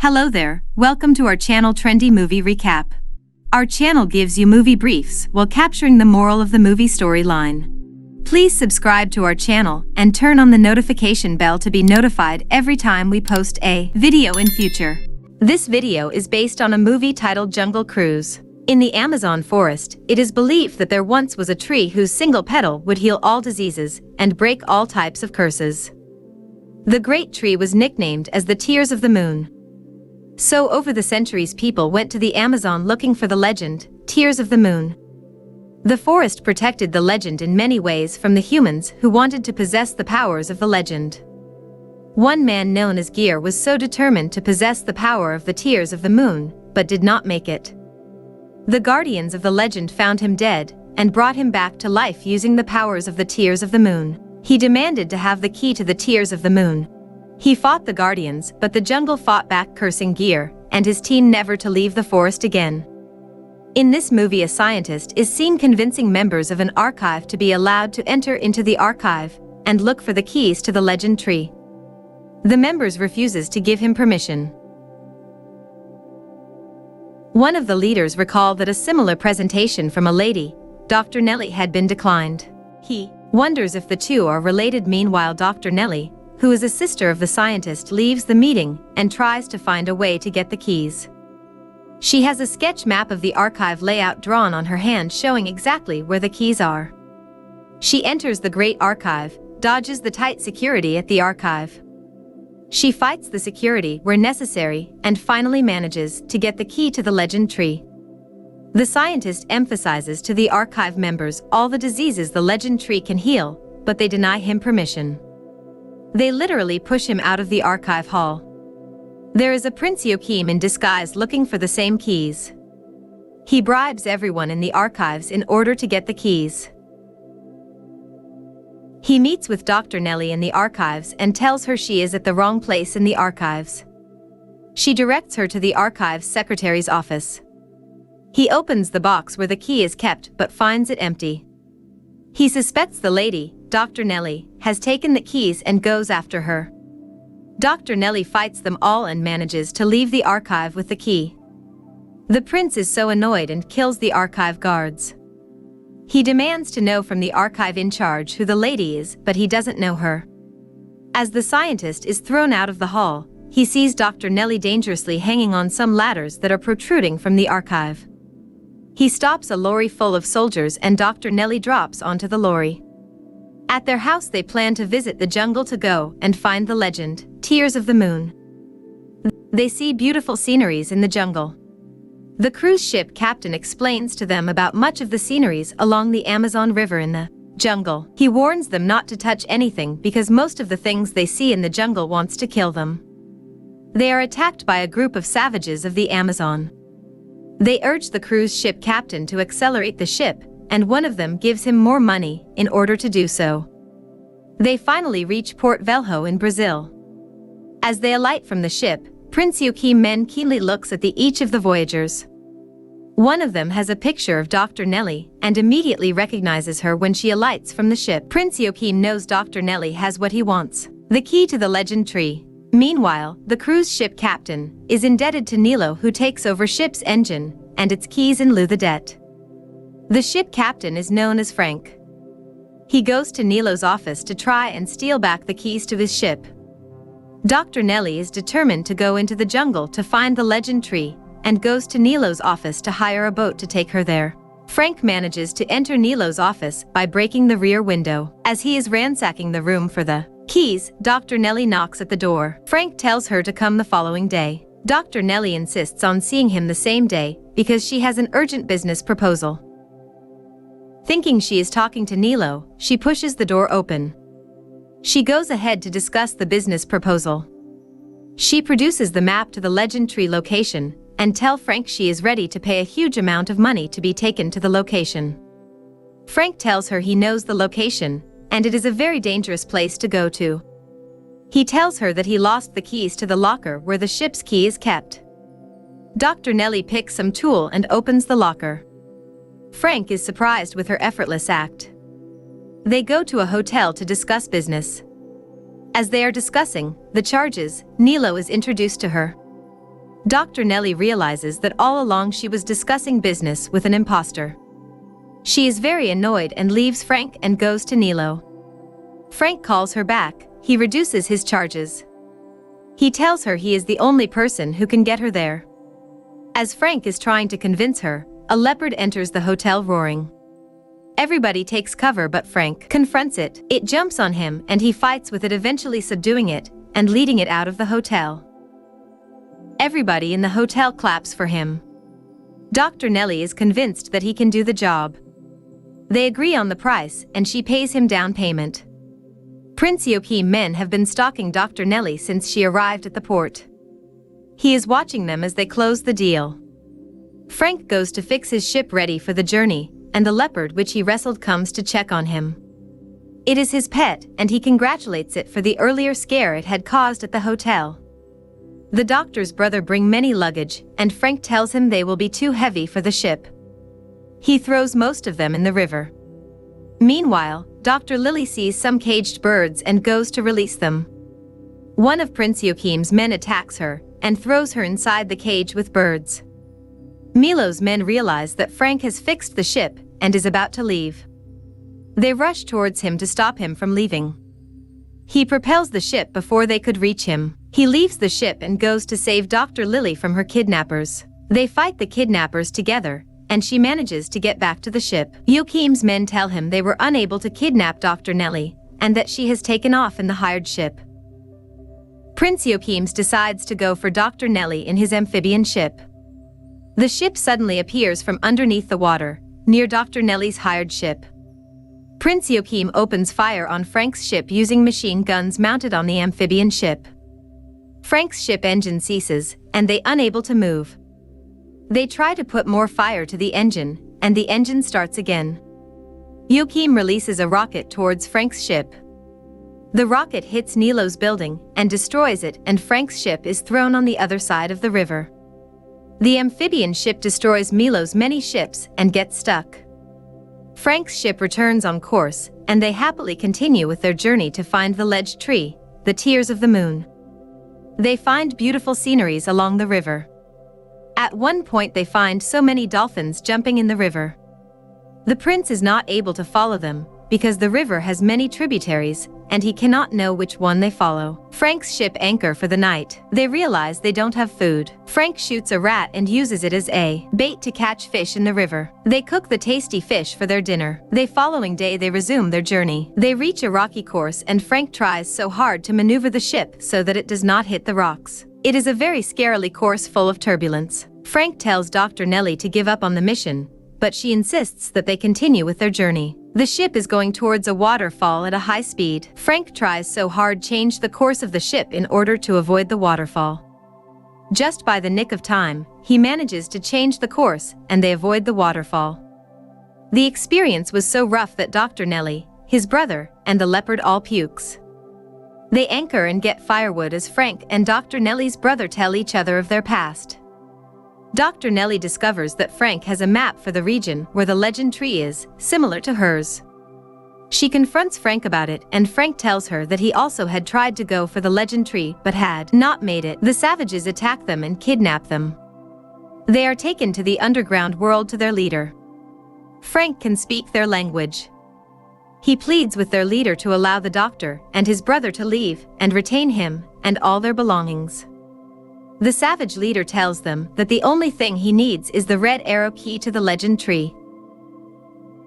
Hello there, welcome to our channel Trendy Movie Recap. Our channel gives you movie briefs while capturing the moral of the movie storyline. Please subscribe to our channel and turn on the notification bell to be notified every time we post a video in future. This video is based on a movie titled Jungle Cruise. In the Amazon forest, it is believed that there once was a tree whose single petal would heal all diseases and break all types of curses. The great tree was nicknamed as the Tears of the Moon. So over the centuries people went to the Amazon looking for the legend, Tears of the Moon. The forest protected the legend in many ways from the humans who wanted to possess the powers of the legend. One man known as Gear was so determined to possess the power of the Tears of the Moon, but did not make it. The guardians of the legend found him dead and brought him back to life using the powers of the Tears of the Moon. He demanded to have the key to the Tears of the Moon. He fought the guardians, but the jungle fought back, cursing Gear and his team never to leave the forest again. In this movie, a scientist is seen convincing members of an archive to be allowed to enter into the archive and look for the keys to the legend tree. The members refuses to give him permission. One of the leaders recalled that a similar presentation from a lady, Dr. Nellie, had been declined. He wonders if the two are related. Meanwhile, Dr. Nellie, who is a sister of the scientist, leaves the meeting and tries to find a way to get the keys. She has a sketch map of the archive layout drawn on her hand showing exactly where the keys are. She enters the great archive, dodges the tight security at the archive. She fights the security where necessary and finally manages to get the key to the legend tree. The scientist emphasizes to the archive members all the diseases the legend tree can heal, but they deny him permission. They literally push him out of the archive hall. There is a Prince Joachim in disguise looking for the same keys. He bribes everyone in the archives in order to get the keys. He meets with Dr. Nellie in the archives and tells her she is at the wrong place in the archives. She directs her to the archives secretary's office. He opens the box where the key is kept but finds it empty. He suspects the lady, Dr. Nellie, has taken the keys and goes after her. Dr. Nellie fights them all and manages to leave the archive with the key. The prince is so annoyed and kills the archive guards. He demands to know from the archive in charge who the lady is, but he doesn't know her. As the scientist is thrown out of the hall, he sees Dr. Nellie dangerously hanging on some ladders that are protruding from the archive. He stops a lorry full of soldiers and Dr. Nellie drops onto the lorry. At their house they plan to visit the jungle to go and find the legend, Tears of the Moon. They see beautiful sceneries in the jungle. The cruise ship captain explains to them about much of the sceneries along the Amazon River in the jungle. He warns them not to touch anything because most of the things they see in the jungle wants to kill them. They are attacked by a group of savages of the Amazon. They urge the cruise ship captain to accelerate the ship, and one of them gives him more money in order to do so. They finally reach Port Velho in Brazil. As they alight from the ship, Prince Joachim keenly looks at each of the voyagers. One of them has a picture of Dr. Nellie and immediately recognizes her when she alights from the ship. Prince Joachim knows Dr. Nellie has what he wants, the key to the legend tree. Meanwhile, the cruise ship captain is indebted to Nilo, who takes over ship's engine and its keys in lieu of the debt. The ship captain is known as Frank. He goes to Nilo's office to try and steal back the keys to his ship. Dr. Nellie is determined to go into the jungle to find the legend tree and goes to Nilo's office to hire a boat to take her there. Frank manages to enter Nilo's office by breaking the rear window. As he is ransacking the room for the keys, Dr. Nellie knocks at the door. Frank tells her to come the following day. Dr. Nellie insists on seeing him the same day because she has an urgent business proposal. Thinking she is talking to Nilo, she pushes the door open. She goes ahead to discuss the business proposal. She produces the map to the legend tree location and tells Frank she is ready to pay a huge amount of money to be taken to the location. Frank tells her he knows the location and it is a very dangerous place to go to. He tells her that he lost the keys to the locker where the ship's key is kept. Dr. Nellie picks some tool and opens the locker. Frank is surprised with her effortless act. They go to a hotel to discuss business. As they are discussing the charges, Nilo is introduced to her. Dr. Nelly realizes that all along she was discussing business with an imposter. She is very annoyed and leaves Frank and goes to Nilo. Frank calls her back. He reduces his charges. He tells her he is the only person who can get her there. As Frank is trying to convince her, a leopard enters the hotel roaring. Everybody takes cover but Frank confronts it. It jumps on him and he fights with it, eventually subduing it and leading it out of the hotel. Everybody in the hotel claps for him. Dr. Nelly is convinced that he can do the job. They agree on the price and she pays him down payment. Prince Joachim men have been stalking Dr. Nelly since she arrived at the port. He is watching them as they close the deal. Frank goes to fix his ship ready for the journey, and the leopard which he wrestled comes to check on him. It is his pet, and he congratulates it for the earlier scare it had caused at the hotel. The doctor's brother bring many luggage, and Frank tells him they will be too heavy for the ship. He throws most of them in the river. Meanwhile, Dr. Lily sees some caged birds and goes to release them. One of Prince Joachim's men attacks her and throws her inside the cage with birds. Milo's men realize that Frank has fixed the ship and is about to leave. They rush towards him to stop him from leaving. He propels the ship before they could reach him. He leaves the ship and goes to save Dr. Lily from her kidnappers. They fight the kidnappers together, and she manages to get back to the ship. Joachim's men tell him they were unable to kidnap Dr. Nelly, and that she has taken off in the hired ship. Prince Joachim decides to go for Dr. Nelly in his amphibian ship. The ship suddenly appears from underneath the water, near Dr. Nelly's hired ship. Prince Joachim opens fire on Frank's ship using machine guns mounted on the amphibian ship. Frank's ship engine ceases, and they unable to move. They try to put more fire to the engine, and the engine starts again. Joachim releases a rocket towards Frank's ship. The rocket hits Nilo's building and destroys it, and Frank's ship is thrown on the other side of the river. The amphibian ship destroys Milo's many ships and gets stuck. Frank's ship returns on course, and they happily continue with their journey to find the ledge tree, the tears of the moon. They find beautiful sceneries along the river. At one point they find so many dolphins jumping in the river. The prince is not able to follow them, because the river has many tributaries, and he cannot know which one they follow. Frank's ship anchor for the night. They realize they don't have food. Frank shoots a rat and uses it as a bait to catch fish in the river. They cook the tasty fish for their dinner. The following day they resume their journey. They reach a rocky course and Frank tries so hard to maneuver the ship so that it does not hit the rocks. It is a very scarily course full of turbulence. Frank tells Dr. Nelly to give up on the mission, but she insists that they continue with their journey. The ship is going towards a waterfall at a high speed. Frank tries so hard to change the course of the ship in order to avoid the waterfall. Just by the nick of time, he manages to change the course and they avoid the waterfall. The experience was so rough that Dr. Nelly, his brother, and the leopard all pukes. They anchor and get firewood as Frank and Dr. Nelly's brother tell each other of their past. Dr. Nelly discovers that Frank has a map for the region where the legend tree is, similar to hers. She confronts Frank about it, and Frank tells her that he also had tried to go for the legend tree but had not made it. The savages attack them and kidnap them. They are taken to the underground world to their leader. Frank can speak their language. He pleads with their leader to allow the doctor and his brother to leave and retain him and all their belongings. The savage leader tells them that the only thing he needs is the red arrow key to the legend tree.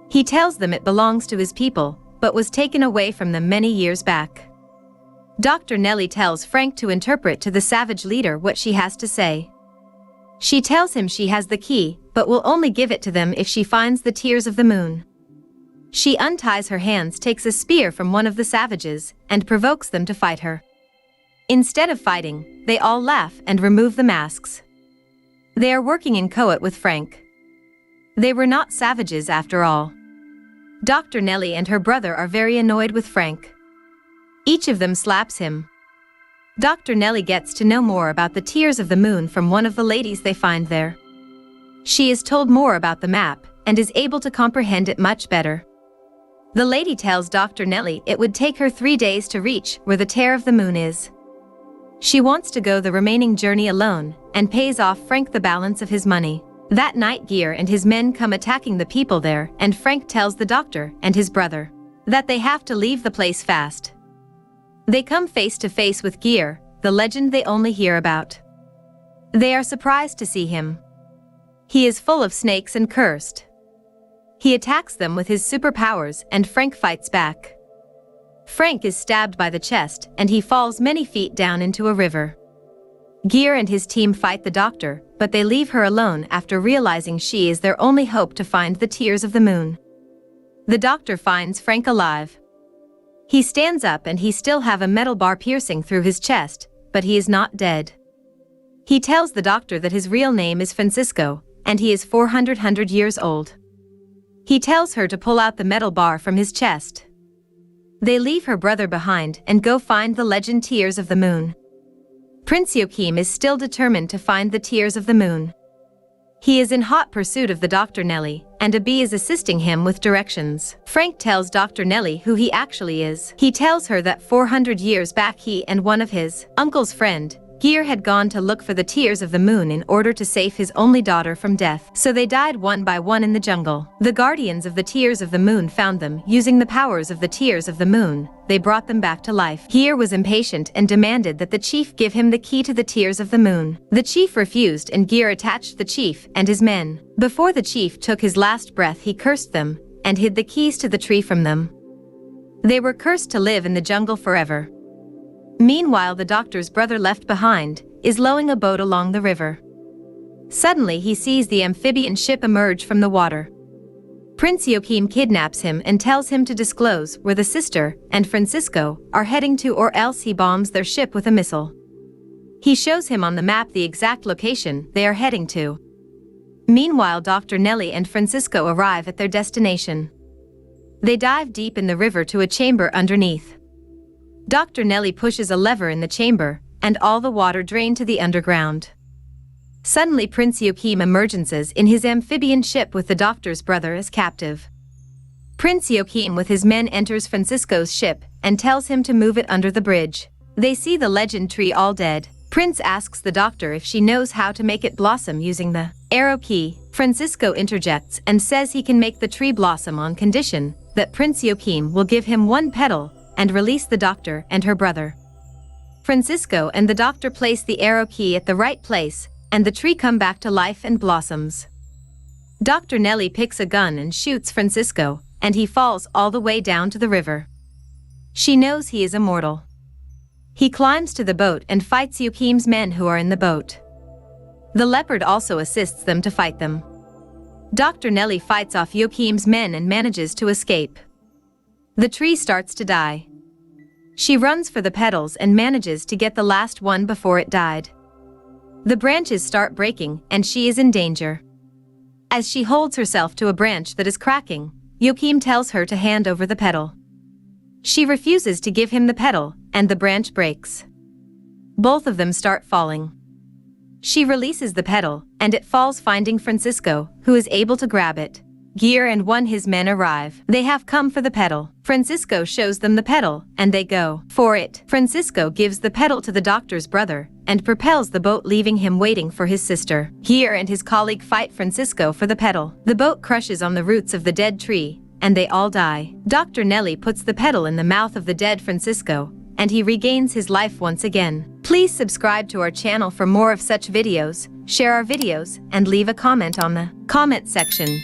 He tells them it belongs to his people, but was taken away from them many years back. Dr. Nelly tells Frank to interpret to the savage leader what she has to say. She tells him she has the key, but will only give it to them if she finds the tears of the moon. She unties her hands, takes a spear from one of the savages, and provokes them to fight her. Instead of fighting, they all laugh and remove the masks. They are working in coat with Frank. They were not savages after all. Dr. Nelly and her brother are very annoyed with Frank. Each of them slaps him. Dr. Nelly gets to know more about the tears of the moon from one of the ladies they find there. She is told more about the map and is able to comprehend it much better. The lady tells Dr. Nelly it would take her 3 days to reach where the tear of the moon is. She wants to go the remaining journey alone and pays off Frank the balance of his money. That night Gear and his men come attacking the people there, and Frank tells the doctor and his brother that they have to leave the place fast. They come face to face with Gear, the legend they only hear about. They are surprised to see him. He is full of snakes and cursed. He attacks them with his superpowers and Frank fights back. Frank is stabbed by the chest and he falls many feet down into a river. Gear and his team fight the doctor, but they leave her alone after realizing she is their only hope to find the tears of the moon. The doctor finds Frank alive. He stands up and he still have a metal bar piercing through his chest, but he is not dead. He tells the doctor that his real name is Francisco, and he is 400 years old. He tells her to pull out the metal bar from his chest. They leave her brother behind and go find the legend Tears of the Moon. Prince Joachim is still determined to find the Tears of the Moon. He is in hot pursuit of the Dr. Nelly, and a bee is assisting him with directions. Frank tells Dr. Nelly who he actually is. He tells her that 400 years back he and one of his uncle's friend, Gear, had gone to look for the Tears of the Moon in order to save his only daughter from death. So they died one by one in the jungle. The guardians of the Tears of the Moon found them. Using the powers of the Tears of the Moon, they brought them back to life. Gear was impatient and demanded that the chief give him the key to the Tears of the Moon. The chief refused and Gear attached the chief and his men. Before the chief took his last breath he cursed them and hid the keys to the tree from them. They were cursed to live in the jungle forever. Meanwhile, the doctor's brother, left behind, is rowing a boat along the river. Suddenly he sees the amphibian ship emerge from the water. Prince Joachim kidnaps him and tells him to disclose where the sister and Francisco are heading to, or else he bombs their ship with a missile. He shows him on the map the exact location they are heading to. Meanwhile, Dr. Nelly and Francisco arrive at their destination. They dive deep in the river to a chamber underneath. Dr. Nelly pushes a lever in the chamber, and all the water drains to the underground. Suddenly Prince Joachim emerges in his amphibian ship with the doctor's brother as captive. Prince Joachim with his men enters Francisco's ship and tells him to move it under the bridge. They see the legend tree all dead. Prince asks the doctor if she knows how to make it blossom using the arrow key. Francisco interjects and says he can make the tree blossom on condition that Prince Joachim will give him one petal and release the doctor and her brother. Francisco and the doctor place the arrow key at the right place, and the tree come back to life and blossoms. Dr. Nelly picks a gun and shoots Francisco, and he falls all the way down to the river. She knows he is immortal. He climbs to the boat and fights Joachim's men who are in the boat. The leopard also assists them to fight them. Dr. Nelly fights off Joachim's men and manages to escape. The tree starts to die. She runs for the petals and manages to get the last one before it died. The branches start breaking and she is in danger. As she holds herself to a branch that is cracking, Joachim tells her to hand over the petal. She refuses to give him the petal, and the branch breaks. Both of them start falling. She releases the petal, and it falls, finding Francisco, who is able to grab it. Gear and one his men arrive. They have come for the petal. Francisco shows them the petal, and they go for it. Francisco gives the petal to the doctor's brother, and propels the boat, leaving him waiting for his sister. Gear and his colleague fight Francisco for the petal. The boat crushes on the roots of the dead tree, and they all die. Dr. Nelly puts the petal in the mouth of the dead Francisco, and he regains his life once again. Please subscribe to our channel for more of such videos, share our videos, and leave a comment on the comment section.